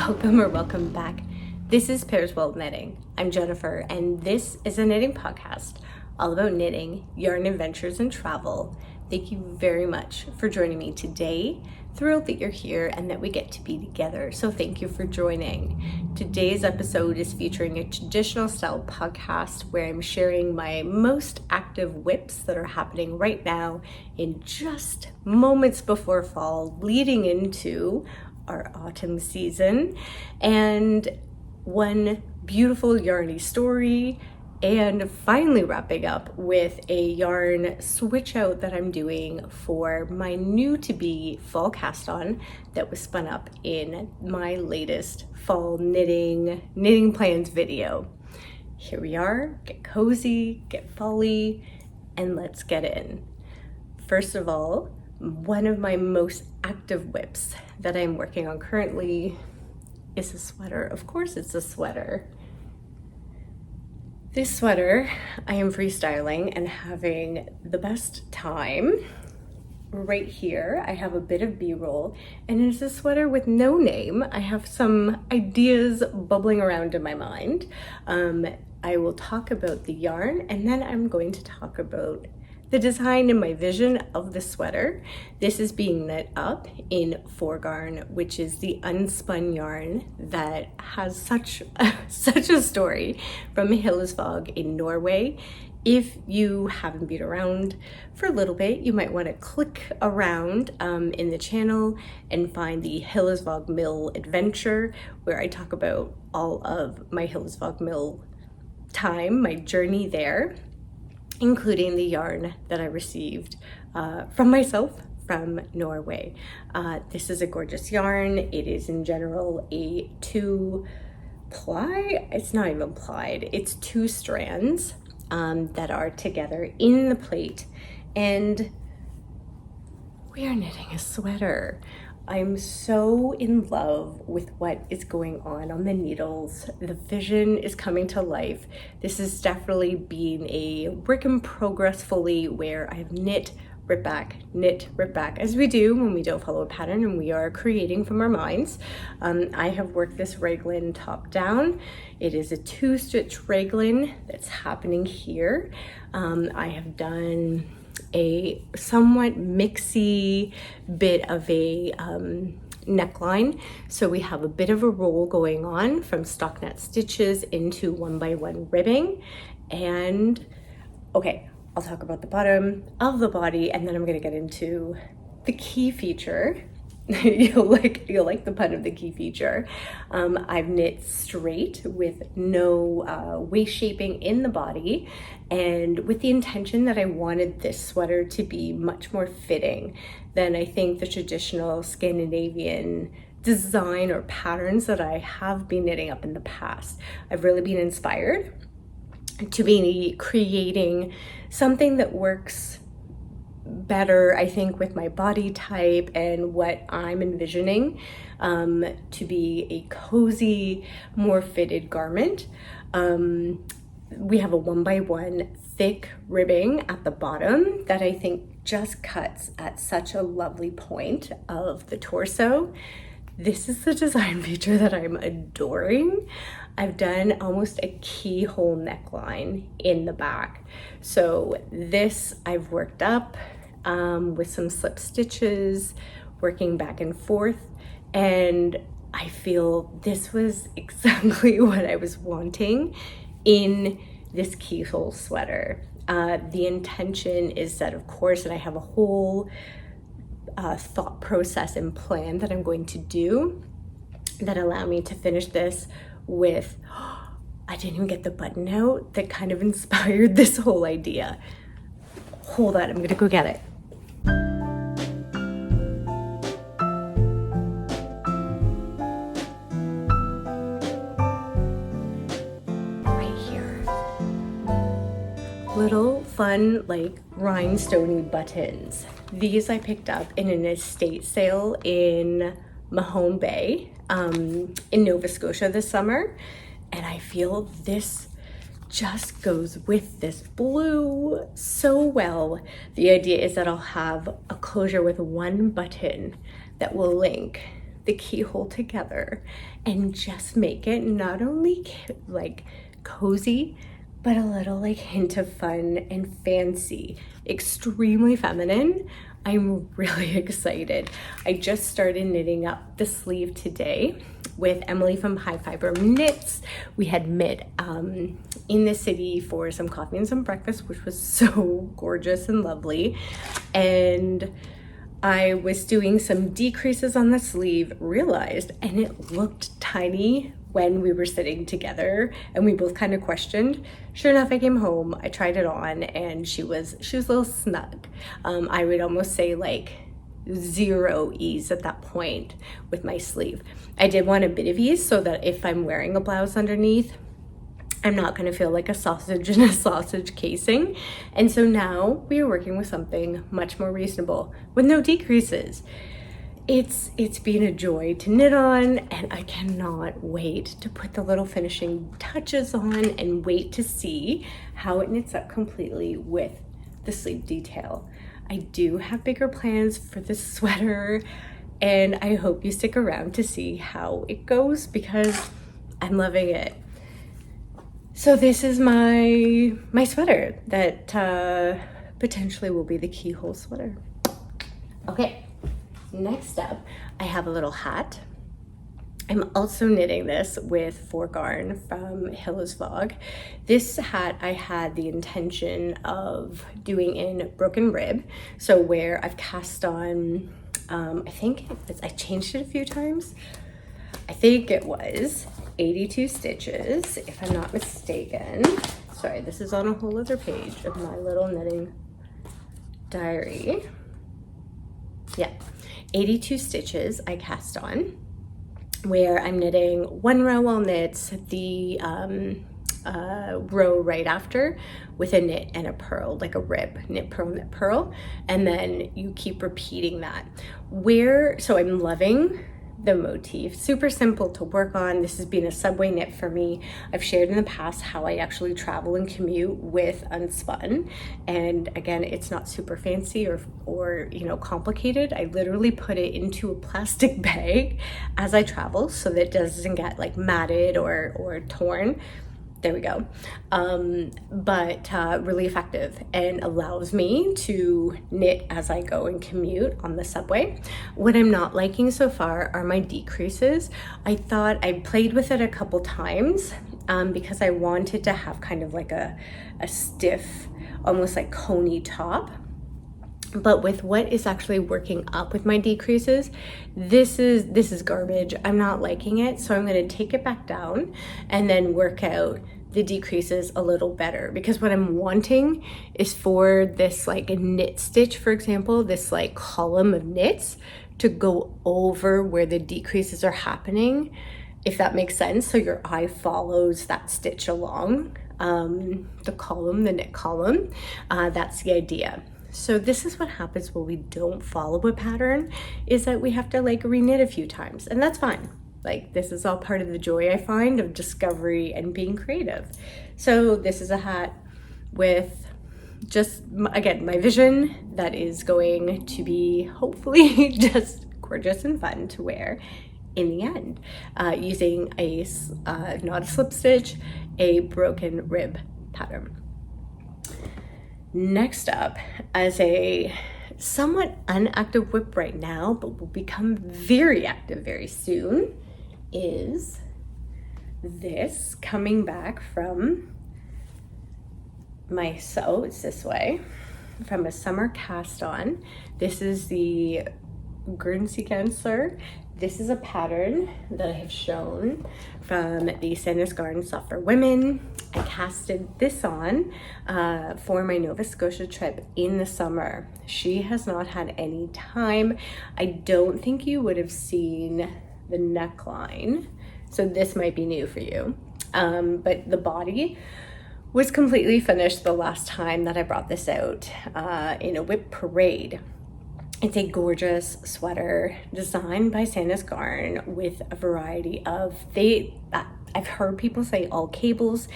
welcome or welcome back. This is Pairs World Knitting. I'm Jennifer, and this is a knitting podcast all about knitting, yarn adventures, and travel. Thank you very much for joining me today. Thrilled that you're here and that we get to be together, so thank you for joining. Today's episode is featuring a traditional style podcast where I'm sharing my most active whips that are happening right now in just moments before fall, leading into our autumn season, and one beautiful yarny story, and finally wrapping up with a yarn switch out that I'm doing for my new to be fall cast on that was spun up in my latest fall knitting plans video. Here we are, get cozy, get folly, and let's get in. First of all, one of my most active whips that I'm working on currently is a sweater. Of course it's a sweater. This sweater I am freestyling and having the best time. Right here I have a bit of B-roll, and it's a sweater with no name. I have some ideas bubbling around in my mind. I will talk about the yarn, and then I'm going to talk about the design and my vision of the sweater. This is being knit up in Forgarn, which is the unspun yarn that has such a story from Hillesvag in Norway. If you haven't been around for a little bit, you might want to click around in the channel and find the Hillesvag Mill adventure, where I talk about all of my Hillesvag Mill time, my journey there, including the yarn that I received from myself from Norway. This is a gorgeous yarn. It is in general a 2-ply, it's not even plied, it's 2 strands that are together in the plate, and we are knitting a sweater. I'm so in love with what is going on the needles. The vision is coming to life. This has definitely been a work in progress fully, where I've knit, rip back, as we do when we don't follow a pattern and we are creating from our minds. I have worked this raglan top down. It is a 2-stitch raglan that's happening here. I have done a somewhat mixy bit of a neckline, so we have a bit of a roll going on from stockinette stitches into 1x1 ribbing. And okay, I'll talk about the bottom of the body, and then I'm going to get into the key feature. You'll like the pun of the key feature. I've knit straight with no waist shaping in the body, and with the intention that I wanted this sweater to be much more fitting than I think the traditional Scandinavian design or patterns that I have been knitting up in the past. I've really been inspired to be creating something that works better, I think, with my body type and what I'm envisioning to be a cozy, more fitted garment. We have a 1x1 thick ribbing at the bottom that I think just cuts at such a lovely point of the torso. This is the design feature that I'm adoring. I've done almost a keyhole neckline in the back. So this I've worked up with some slip stitches, working back and forth, and I feel this was exactly what I was wanting in this keyhole sweater. The intention is that, of course, that I have a whole thought process and plan that I'm going to do that allow me to finish this with, I didn't even get the button out that kind of inspired this whole idea. Hold on, I'm gonna go get it. Right here. Little fun, like rhinestoney buttons. These I picked up in an estate sale in Mahone Bay in Nova Scotia this summer, and I feel this just goes with this blue so well. The idea is that I'll have a closure with one button that will link the keyhole together and just make it not only like cozy, but a little like hint of fun and fancy, extremely feminine. I'm really excited. I just started knitting up the sleeve today with Emily from High Fiber Knits. We had met in the city for some coffee and some breakfast, which was so gorgeous and lovely. And I was doing some decreases on the sleeve, realized, and it looked tiny when we were sitting together, and we both kind of questioned. Sure enough, I came home, I tried it on, and she was a little snug. I would almost say like zero ease at that point with my sleeve. I did want a bit of ease so that if I'm wearing a blouse underneath, I'm not going to feel like a sausage in a sausage casing. And so now we are working with something much more reasonable with no decreases. It's been a joy to knit on, and I cannot wait to put the little finishing touches on and wait to see how it knits up completely with the sleeve detail. I do have bigger plans for this sweater, and I hope you stick around to see how it goes because I'm loving it. So this is my sweater that potentially will be the keyhole sweater. Okay. Next up, I have a little hat. I'm also knitting this with Forgarn from Hillesvag. This hat I had the intention of doing in broken rib. So where I've cast on, I think I changed it a few times. I think it was 82 stitches, if I'm not mistaken. Sorry, this is on a whole other page of my little knitting diary. Yeah. 82 stitches I cast on, where I'm knitting one row I'll knit the row right after with a knit and a purl, like a rib, knit, purl, and then you keep repeating that. So I'm loving the motif, super simple to work on. This has been a subway knit for me. I've shared in the past how I actually travel and commute with unspun, and again, it's not super fancy or you know, complicated. I literally put it into a plastic bag as I travel so that it doesn't get like matted or torn. There we go. But really effective and allows me to knit as I go and commute on the subway. What I'm not liking so far are my decreases. I thought I played with it a couple times because I wanted to have kind of like a stiff, almost like coney top. But with what is actually working up with my decreases, this is garbage. I'm not liking it, so I'm going to take it back down and then work out the decreases a little better, because what I'm wanting is for this like a knit stitch, for example, this like column of knits to go over where the decreases are happening, if that makes sense. So your eye follows that stitch along the knit column. That's the idea. So this is what happens when we don't follow a pattern, is that we have to like reknit a few times, and that's fine. Like, this is all part of the joy I find of discovery and being creative. So this is a hat with just, again, my vision that is going to be hopefully just gorgeous and fun to wear in the end, using a not a slip stitch, a broken rib pattern. Next up, as a somewhat inactive whip right now, but will become very active very soon, is this coming back from it's this way, from a summer cast on. This is the Guernsey Counselor. This is a pattern that I have shown from the Sandnes Garn Soft for Women. I casted this on for my Nova Scotia trip in the summer. She has not had any time. I don't think you would have seen the neckline, so this might be new for you. But the body was completely finished the last time that I brought this out in a whip parade. It's a gorgeous sweater designed by Sandnes Garn with a variety of, I've heard people say all cables.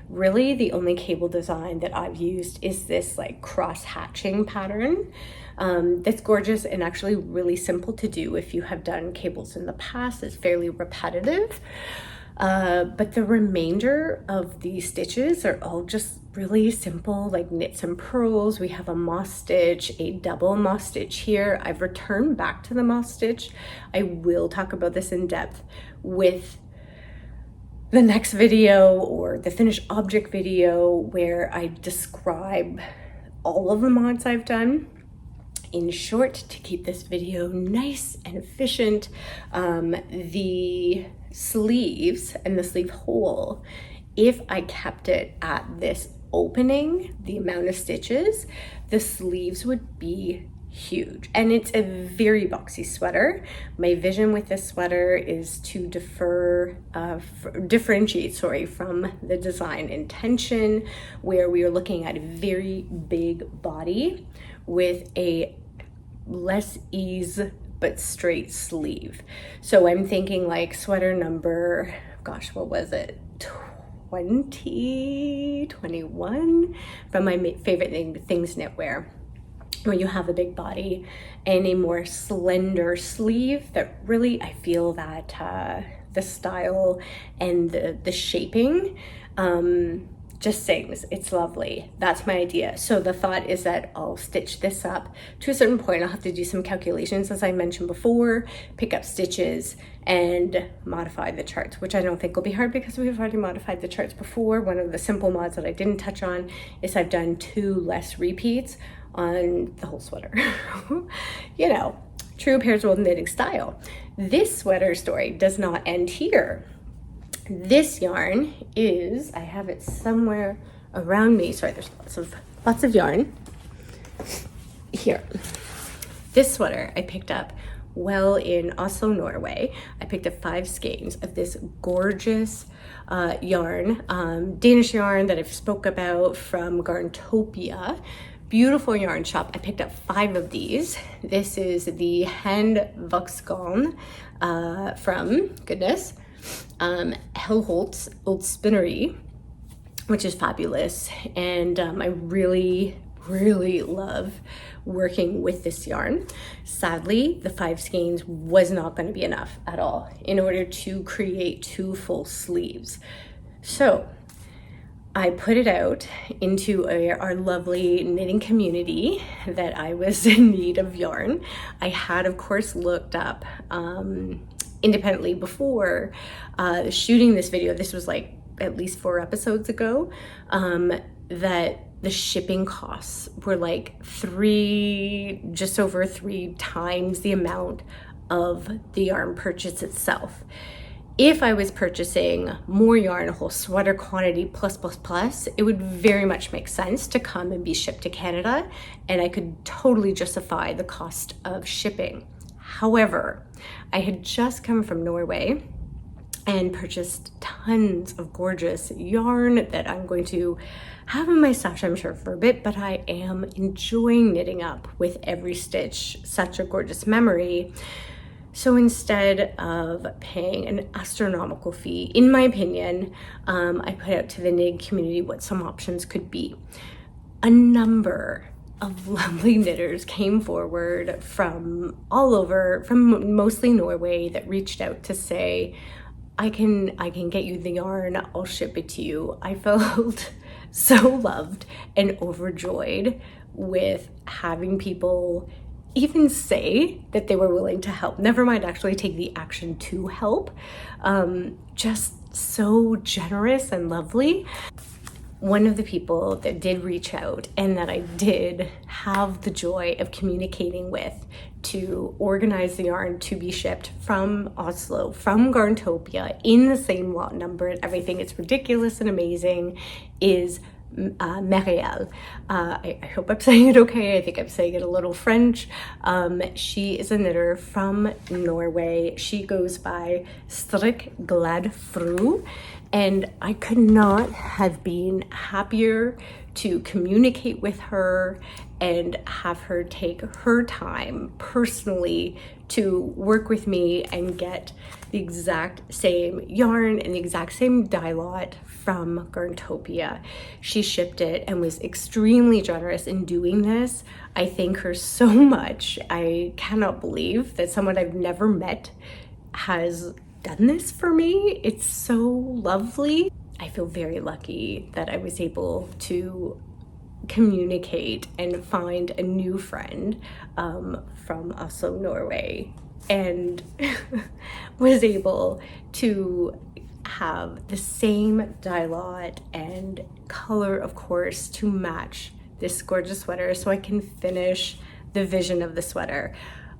Really, the only cable design that I've used is this like cross hatching pattern. That's gorgeous and actually really simple to do if you have done cables in the past. It's fairly repetitive. But the remainder of the stitches are all just really simple, like knits and purls. We have a moss stitch, a double moss stitch here. I've returned back to the moss stitch. I will talk about this in depth with the next video or the finished object video where I describe all of the mods I've done. In short, to keep this video nice and efficient, the sleeves and the sleeve hole, if I kept it at this opening, the amount of stitches, the sleeves would be huge. And it's a very boxy sweater. My vision with this sweater is to differentiate from the design intention, where we are looking at a very big body with a less ease but straight sleeve. So I'm thinking like sweater number, gosh, what was it? 20, 21 from my favorite things knitwear, where you have a big body and a more slender sleeve that really, I feel that the style and the shaping just sings. It's lovely. That's my idea. So the thought is that I'll stitch this up to a certain point. I'll have to do some calculations, as I mentioned before, pick up stitches and modify the charts, which I don't think will be hard because we've already modified the charts before. One of the simple mods that I didn't touch on is I've done 2 less repeats on the whole sweater. You know, true pairs world knitting style. This sweater story does not end here. This yarn is, I have it somewhere around me. Sorry, there's lots of yarn here. This sweater I picked up in Oslo, Norway. I picked up 5 skeins of this gorgeous yarn, Danish yarn that I've spoke about from Garntopia. Beautiful yarn shop. I picked up 5 of these. This is the Handvaerksgarn from, goodness, HjelholtsUldspinderi, which is fabulous. And I really love working with this yarn. Sadly, the 5 skeins was not going to be enough at all in order to create 2 full sleeves. So I put it out into our lovely knitting community that I was in need of yarn. I had, of course, looked up independently before shooting this video. This was like at least 4 episodes ago, that the shipping costs were like just over 3 times the amount of the yarn purchase itself. If I was purchasing more yarn, a whole sweater quantity plus, it would very much make sense to come and be shipped to Canada, and I could totally justify the cost of shipping. However, I had just come from Norway and purchased tons of gorgeous yarn that I'm going to have in my stash, I'm sure, for a bit, but I am enjoying knitting up with every stitch. Such a gorgeous memory. So instead of paying an astronomical fee, in my opinion, I put out to the knitting community what some options could be. A number of lovely knitters came forward from all over, from mostly Norway, that reached out to say, I can get you the yarn, I'll ship it to you. I felt so loved and overjoyed with having people even say that they were willing to help, never mind actually take the action to help. Just so generous and lovely. One of the people that did reach out and that I did have the joy of communicating with to organize the yarn to be shipped from Oslo, from Garntopia, in the same lot number and everything, it's ridiculous and amazing, is Marielle. I hope I'm saying it okay. I think I'm saying it a little French. She is a knitter from Norway. She goes by Strik Glad Fru, and I could not have been happier to communicate with her and have her take her time personally to work with me and get the exact same yarn and the exact same dye lot from Garntopia. She shipped it and was extremely generous in doing this. I thank her so much. I cannot believe that someone I've never met has done this for me. It's so lovely. I feel very lucky that I was able to communicate and find a new friend from Oslo, Norway, and was able to have the same dye lot and color, of course, to match this gorgeous sweater so I can finish the vision of the sweater.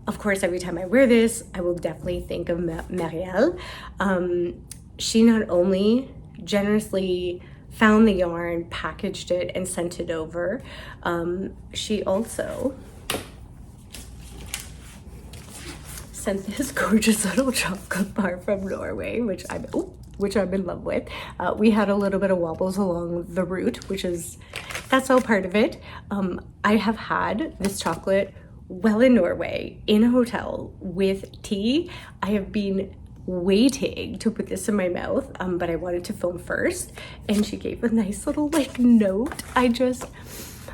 Of course, every time I wear this, I will definitely think of Marielle. She not only generously found the yarn, packaged it, and sent it over, she also sent this gorgeous little chocolate bar from Norway, which I'm in love with. We had a little bit of wobbles along the route, that's all part of it. I have had this chocolate well in Norway, in a hotel with tea. I have been waiting to put this in my mouth, but I wanted to film first, and she gave a nice little note.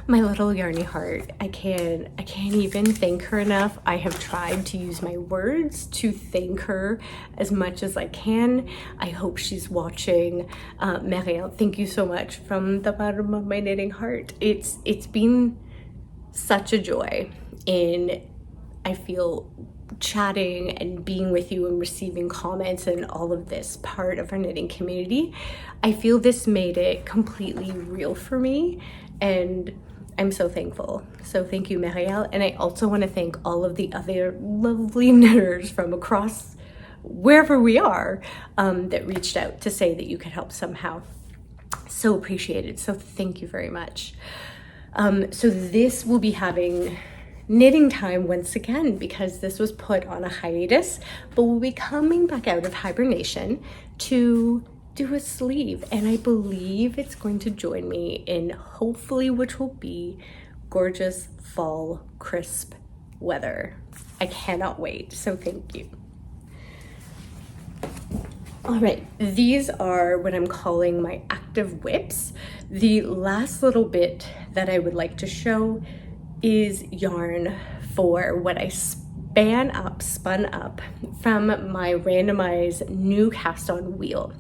My little yarny heart, I can't even thank her enough. I have tried to use my words to thank her as much as I can. I hope she's watching. Marielle, thank you so much from the bottom of my knitting heart. It's been such a joy, and I feel chatting and being with you and receiving comments and all of this part of our knitting community. I feel this made it completely real for me, and I'm so thankful. So thank you, Marielle. And I also want to thank all of the other lovely knitters from across wherever we are that reached out to say that you could help somehow. So appreciated. So thank you very much. So this will be having knitting time once again, because this was put on a hiatus, but we'll be coming back out of hibernation to do a sleeve, and I believe it's going to join me in hopefully, which will be gorgeous fall crisp weather. I cannot wait, so thank you. All right, these are what I'm calling my active whips. The last little bit that I would like to show is yarn for what I spun up from my randomized new cast on wheel.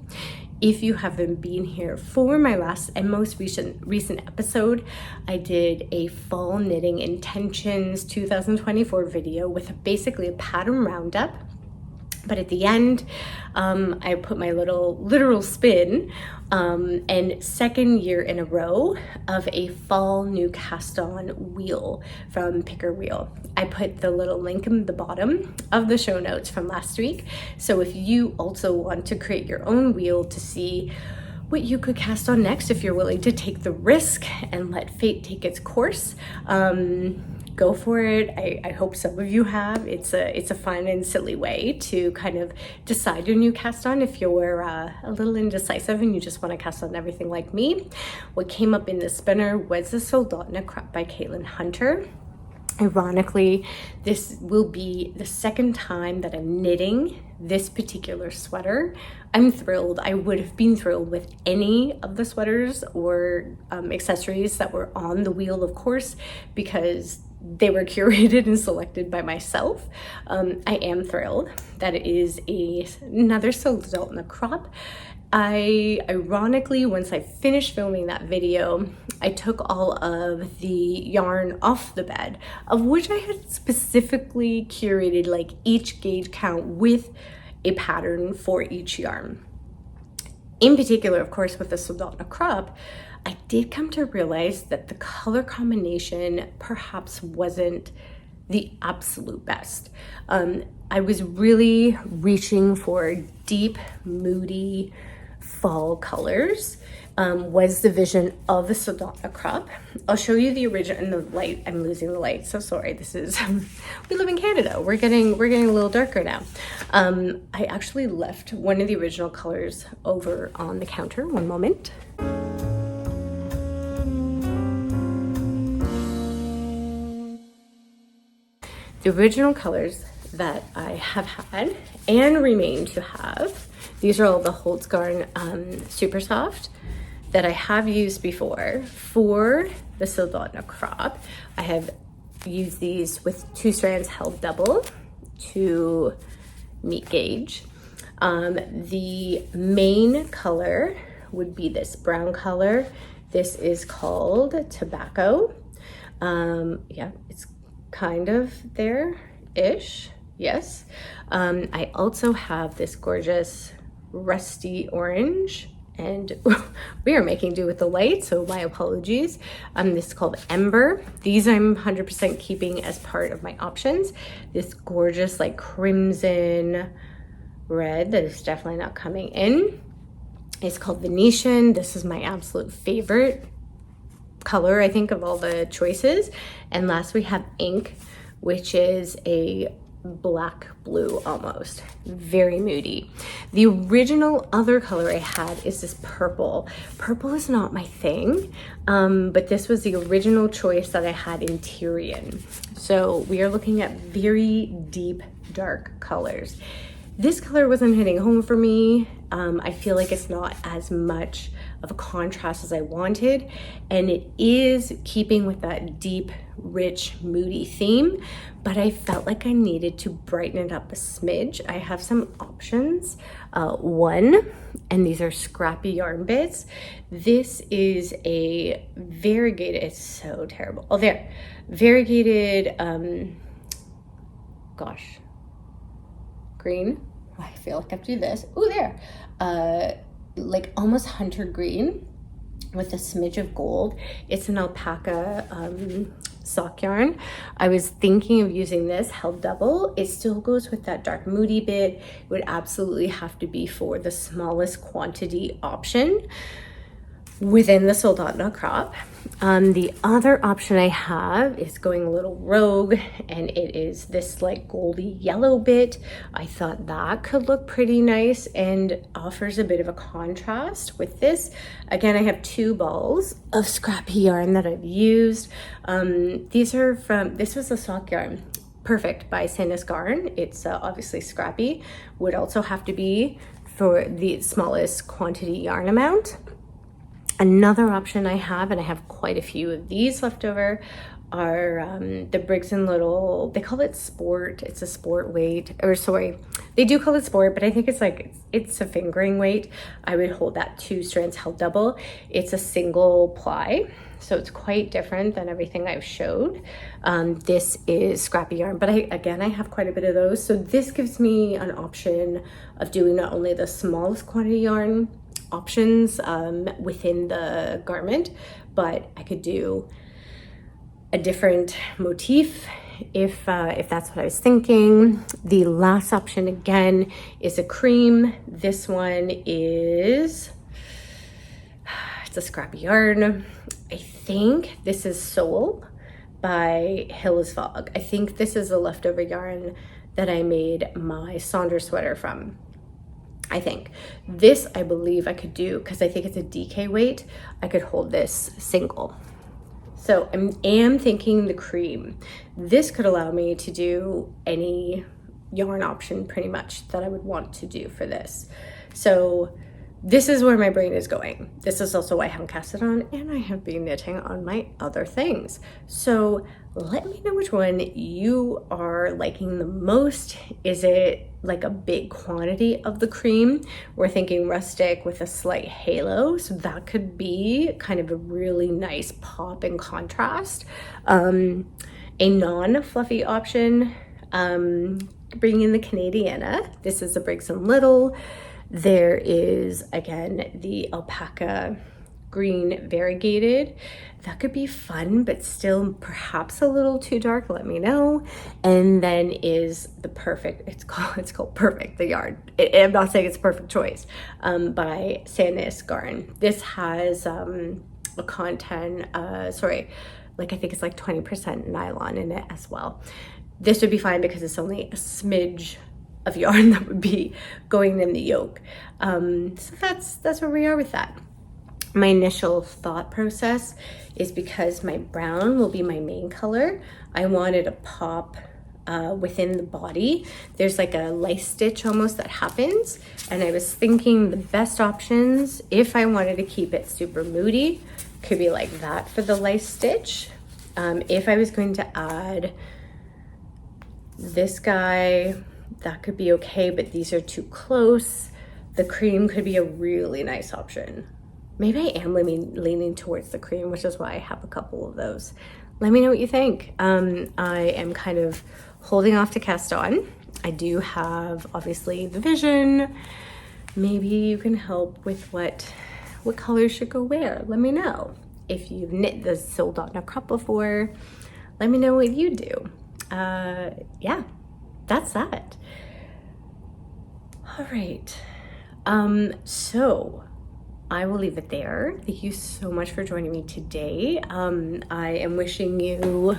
If you haven't been here for my last and most recent episode, I did a fall knitting intentions 2024 video with basically a pattern roundup. But at the end, I put my little literal spin, and second year in a row of a fall new cast on wheel from Picker Wheel. I put the little link in the bottom of the show notes from last week. So if you also want to create your own wheel to see what you could cast on next, if you're willing to take the risk and let fate take its course, go for it. I hope some of you have. It's a fun and silly way to kind of decide your new cast on if you're a little indecisive and you just want to cast on everything like me. What came up in the spinner was the Soldotna crop by Caitlin Hunter. Ironically, this will be the second time that I'm knitting this particular sweater. I'm thrilled. I would have been thrilled with any of the sweaters or accessories that were on the wheel, of course, because they were curated and selected by myself. I am thrilled that it is another Soldotna crop. Ironically, once I finished filming that video, I took all of the yarn off the bed, of which I had specifically curated like each gauge count with a pattern for each yarn. In particular, of course, with the Soldotna crop, I did come to realize that the color combination perhaps wasn't the absolute best. I was really reaching for deep, moody fall colors, was the vision of the Soldotna crop. I'll show you the original in the light. I'm losing the light, so sorry. This is, we live in Canada. We're getting a little darker now. I actually left one of the original colors over on the counter. One moment. the original colors that I have had and remain to have, these are all the HjelholtsGarn Super Soft that I have used before for the Soldotna crop. I have used these with 2 strands held double to meet gauge. The main color would be this brown color. This is called Tobacco. Yeah, it's kind of there-ish, yes. I also have this gorgeous rusty orange, and we are making do with the light, so my apologies. This is called Ember. These I'm 100% keeping as part of my options. This gorgeous like crimson red that is definitely not coming in. It's called Venetian. This is my absolute favorite color, I think, of all the choices. And last we have Ink, which is a black blue almost, very moody. The original other color I had is this purple. Purple is not my thing, but this was the original choice that I had in Tyrian. So we are looking at very deep, dark colors. This color wasn't hitting home for me. I feel like it's not as much of a contrast as I wanted, and it is keeping with that deep, rich, moody theme, but I felt like I needed to brighten it up a smidge. I have some options. One, and these are scrappy yarn bits. This is a variegated, it's so terrible. Oh, there, variegated, gosh, green. I feel like I have to do this. Oh, there. Like almost hunter green with a smidge of gold. It's an alpaca sock yarn. I was thinking of using this held double. It still goes with that dark moody bit. It would absolutely have to be for the smallest quantity option within the Soldotna crop. The other option I have is going a little rogue, and it is this like goldy yellow bit. I thought that could look pretty nice and offers a bit of a contrast with this. Again, I have 2 balls of scrappy yarn that I've used. These are from, this was a sock yarn, Perfect by Sandnes Garn. It's obviously scrappy, would also have to be for the smallest quantity yarn amount. Another option I have, and I have quite a few of these left over, are the Briggs & Little, they call it Sport. It's a sport weight, or sorry, they do call it Sport, but I think it's like, it's a fingering weight. I would hold that 2 strands held double. It's a single ply, so it's quite different than everything I've showed. This is scrappy yarn, but I have quite a bit of those. So this gives me an option of doing not only the smallest quantity yarn options within the garment, but I could do a different motif if that's what I was thinking. The last option again is a cream. This one is, it's a scrappy yarn. I think this is Soul by Hillesvag. I think this is a leftover yarn that I made my Sandnes sweater from. I think this, I believe I could do, because I think it's a DK weight, I could hold this single. So I am thinking the cream. This could allow me to do any yarn option pretty much that I would want to do for this. So this is where my brain is going. This is also why I haven't cast it on, and I have been knitting on my other things. So let me know which one you are liking the most. Is it like a big quantity of the cream? We're thinking rustic with a slight halo, so that could be kind of a really nice pop and contrast. A non-fluffy option, bringing in the Canadiana. This is a Briggs & Little. There is, again, the alpaca green variegated. That could be fun, but still perhaps a little too dark, let me know. And then is the Perfect, it's called Perfect, the yarn. I'm not saying it's a perfect choice, by Sandnes Garn. This has a content, like I think it's like 20% nylon in it as well. This would be fine because it's only a smidge of yarn that would be going in the yoke. So that's where we are with that. My initial thought process is, because my brown will be my main color, I wanted a pop within the body. There's like a lace stitch almost that happens. And I was thinking the best options, if I wanted to keep it super moody, could be like that for the lace stitch. If I was going to add this guy, that could be okay, but these are too close. The cream could be a really nice option. Maybe I am leaning towards the cream, which is why I have a couple of those. Let me know what you think. I am kind of holding off to cast on. I do have obviously the vision. Maybe you can help with what colors should go where. Let me know. If you've knit the Soldotna crop before, let me know what you do. Yeah, that's that. All right. So I will leave it there. Thank you so much for joining me today. I am wishing you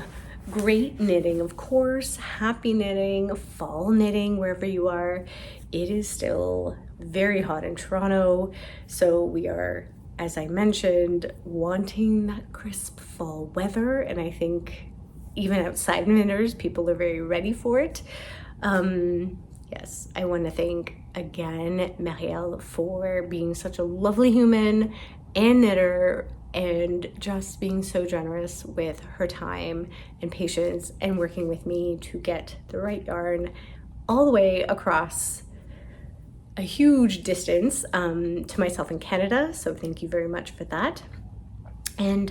great knitting, of course, happy knitting, fall knitting, wherever you are. It is still very hot in Toronto, so we are, as I mentioned, wanting that crisp fall weather, and I think even outside knitters, people are very ready for it. Yes, I want to thank again Marielle for being such a lovely human and knitter, and just being so generous with her time and patience and working with me to get the right yarn all the way across a huge distance to myself in Canada. So thank you very much for that. And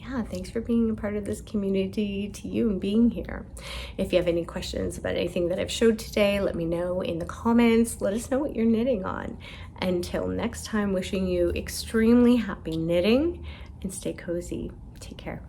yeah, thanks for being a part of this community, to you, and being here. If you have any questions about anything that I've showed today, let me know in the comments. Let us know what you're knitting on. Until next time, wishing you extremely happy knitting, and stay cozy. Take care.